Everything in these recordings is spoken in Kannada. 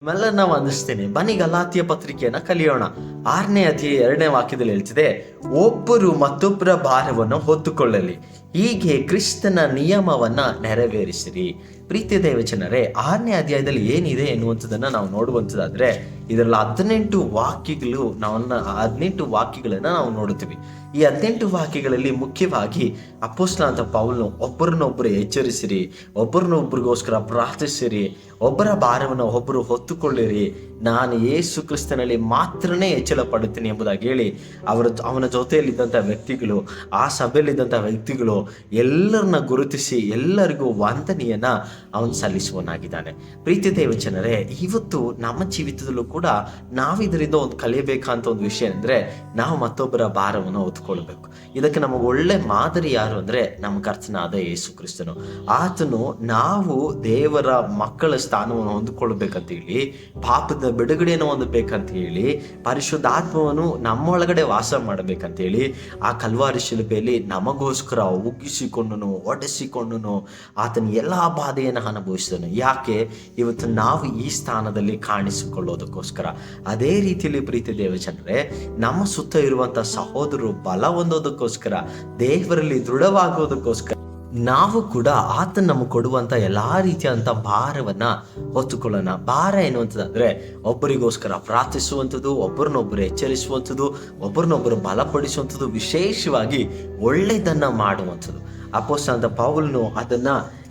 ನಿಮ್ಮೆಲ್ಲರನ್ನ ವಂದಿಸ್ತೇನೆ. ಬನ್ನಿ ಗಲಾತಿಯ ಪತ್ರಿಕೆಯನ್ನ ಕಲಿಯೋಣ. 6ನೇ ಅಧ್ಯಾಯ 2ನೇ ವಾಕ್ಯದಲ್ಲಿ ಹೇಳ್ತಿದೆ, ಒಬ್ಬರು ಮತ್ತೊಬ್ಬರ ಭಾರವನ್ನು ಹೊತ್ತುಕೊಳ್ಳಲಿ, ಹೀಗೆ ಕ್ರಿಸ್ತನ ನಿಯಮವನ್ನ ನೆರವೇರಿಸಿರಿ. ಪ್ರೀತಿಯ ದೇವಜನರೇ, 6ನೇ ಅಧ್ಯಾಯದಲ್ಲಿ ಏನಿದೆ ಎನ್ನುವಂಥದ್ದನ್ನ ನಾವು ನೋಡುವಂಥದ್ದಾದ್ರೆ ಇದರಲ್ಲಿ 18 ವಾಕ್ಯಗಳು 18 ವಾಕ್ಯಗಳನ್ನ ನಾವು ನೋಡುತ್ತೀವಿ. ಈ 18 ವಾಕ್ಯಗಳಲ್ಲಿ ಮುಖ್ಯವಾಗಿ ಅಪೊಸ್ತಲನಾದ ಪೌಲನು ಒಬ್ಬರನ್ನೊಬ್ಬರು ಎಚ್ಚರಿಸಿರಿ, ಒಬ್ಬರನ್ನೊಬ್ಬರಿಗೋಸ್ಕರ ಪ್ರಾರ್ಥಿಸಿರಿ, ಒಬ್ಬರ ಭಾರವನ್ನು ಒಬ್ಬರು ಹೊತ್ತುಕೊಳ್ಳಿರಿ, ನಾನು ಯೇಸು ಕ್ರಿಸ್ತನಲ್ಲಿ ಮಾತ್ರನೇ ಹೆಚ್ಚಳ ಪಡುತ್ತೀನಿ ಎಂಬುದಾಗಿ ಹೇಳಿ ಅವನ ಜೊತೆಯಲ್ಲಿದ್ದಂಥ ವ್ಯಕ್ತಿಗಳು, ಆ ಸಭೆಯಲ್ಲಿದ್ದಂಥ ವ್ಯಕ್ತಿಗಳು ಎಲ್ಲರನ್ನ ಗುರುತಿಸಿ ಎಲ್ಲರಿಗೂ ವಂದನೆಯನ್ನ ಅವನು ಸಲ್ಲಿಸುವನಾಗಿದ್ದಾನೆ. ಪ್ರೀತಿ ದೇವಜನರೇ, ಇವತ್ತು ನಮ್ಮ ಜೀವಿತದಲ್ಲೂ ಕೂಡ ನಾವು ಇದರಿಂದ ಒಂದು ಕಲಿಯಬೇಕಂತ ಒಂದು ವಿಷಯ ಅಂದ್ರೆ ನಾವು ಮತ್ತೊಬ್ಬರ ಭಾರವನ್ನು ಹೊತ್ಕೊಳ್ಬೇಕು. ಇದಕ್ಕೆ ನಮಗೆ ಒಳ್ಳೆ ಮಾದರಿ ಯಾರು ಅಂದ್ರೆ ನಮ್ಮ ಕರ್ತನಾದ ಯೇಸು ಕ್ರಿಸ್ತನು. ಆತನು ನಾವು ದೇವರ ಮಕ್ಕಳ ಸ್ಥಾನವನ್ನು ಹೊಂದಿಕೊಳ್ಬೇಕಂತ ಹೇಳಿ, ಪಾಪದ ಬಿಡುಗಡೆಯನ್ನು ಹೊಂದಬೇಕಂತ ಹೇಳಿ, ಪರಿಶುದ್ಧಾತ್ಮವನ್ನು ನಮ್ಮೊಳಗಡೆ ವಾಸ ಮಾಡಬೇಕಂತ ಹೇಳಿ ಆ ಕಲ್ವಾರಿ ಶಿಲುಬೆಯಲ್ಲಿ ನಮಗೋಸ್ಕರ ಉಗ್ಗಿಸಿಕೊಂಡನು, ಒಡೆಸಿಕೊಂಡನು, ಆತನ ಎಲ್ಲಾ ಬಾಧೆಯನ್ನು ಅನುಭವಿಸಿದನು. ಯಾಕೆ? ಇವತ್ತು ನಾವು ಈ ಸ್ಥಾನದಲ್ಲಿ ಕಾಣಿಸಿಕೊಳ್ಳೋದಕ್ಕೋಸ್ಕರ. ಅದೇ ರೀತಿಯಲ್ಲಿ ಪ್ರೀತಿ ದೇವಜನರೇ, ನಮ್ಮ ಸುತ್ತ ಇರುವಂತಹ ಸಹೋದರರು ಬಲ ಹೊಂದೋದಕ್ಕೋಸ್ಕರ, ದೇವರಲ್ಲಿ ದೃಢವಾಗೋದಕ್ಕೋಸ್ಕರ ನಾವು ಕೂಡ ಆತನ ನಮಗೆ ಕೊಡುವಂತ ಎಲ್ಲಾ ರೀತಿಯಾದಂಥ ಭಾರವನ್ನ ಹೊತ್ತುಕೊಳ್ಳೋಣ. ಭಾರ ಎನ್ನುವಂಥದ್ದಾದ್ರೆ ಒಬ್ಬರಿಗೋಸ್ಕರ ಪ್ರಾರ್ಥಿಸುವಂಥದ್ದು, ಒಬ್ಬರನ್ನೊಬ್ಬರು ಎಚ್ಚರಿಸುವಂಥದ್ದು, ಒಬ್ಬರನ್ನೊಬ್ಬರು ಬಲಪಡಿಸುವಂಥದ್ದು, ವಿಶೇಷವಾಗಿ ಒಳ್ಳೆಯದನ್ನ ಮಾಡುವಂಥದ್ದು. ಅಪೊಸ್ತಲನಾದ ಪೌಲನು ಅದನ್ನ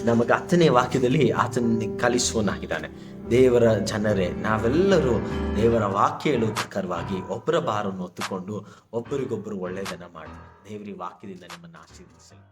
ನಮಗೆ 10ನೇ ವಾಕ್ಯದಲ್ಲಿ ಆತನ ಕಲಿಸುವನಾಗಿದ್ದಾನೆ. ದೇವರ ಜನರೇ, ನಾವೆಲ್ಲರೂ ದೇವರ ವಾಕ್ಯ ಹೇಳುವುದಕ್ಕಾಗಿ ಒಬ್ಬರ ಭಾರವನ್ನು ಹೊತ್ತುಕೊಂಡು ಒಬ್ಬರಿಗೊಬ್ಬರು ಒಳ್ಳೆಯದನ್ನ ಮಾಡೋಣ. ದೇವರ ವಾಕ್ಯದಿಂದ ನಿಮ್ಮನ್ನು ಆಶೀರ್ವದಿಸಲಿ.